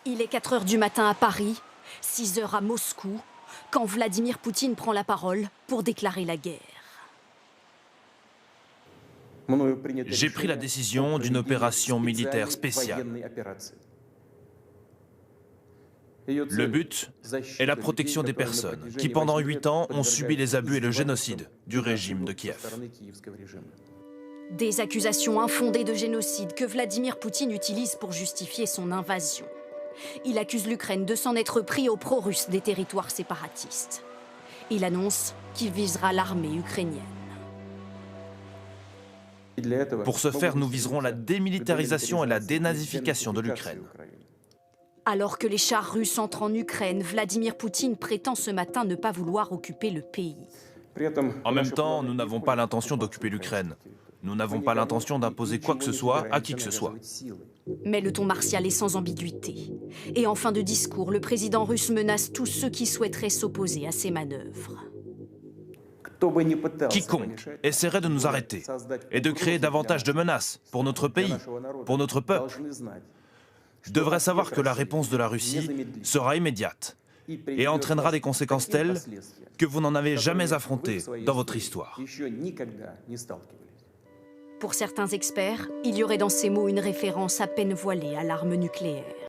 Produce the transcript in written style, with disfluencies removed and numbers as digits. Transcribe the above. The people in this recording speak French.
Il est 4 heures du matin à Paris, 6 heures à Moscou, quand Vladimir Poutine prend la parole pour déclarer la guerre. J'ai pris la décision d'une opération militaire spéciale. Le but est la protection des personnes qui, pendant 8 ans, ont subi les abus et le génocide du régime de Kiev. Des accusations infondées de génocide que Vladimir Poutine utilise pour justifier son invasion. Il accuse l'Ukraine de s'en être pris aux pro-russes des territoires séparatistes. Il annonce qu'il visera l'armée ukrainienne. Pour ce faire, nous viserons la démilitarisation et la dénazification de l'Ukraine. Alors que les chars russes entrent en Ukraine, Vladimir Poutine prétend ce matin ne pas vouloir occuper le pays. En même temps, nous n'avons pas l'intention d'occuper l'Ukraine. Nous n'avons pas l'intention d'imposer quoi que ce soit à qui que ce soit. Mais le ton martial est sans ambiguïté. Et en fin de discours, le président russe menace tous ceux qui souhaiteraient s'opposer à ses manœuvres. Quiconque essaierait de nous arrêter et de créer davantage de menaces pour notre pays, pour notre peuple, devrait savoir que la réponse de la Russie sera immédiate et entraînera des conséquences telles que vous n'en avez jamais affrontées dans votre histoire. Pour certains experts, il y aurait dans ces mots une référence à peine voilée à l'arme nucléaire.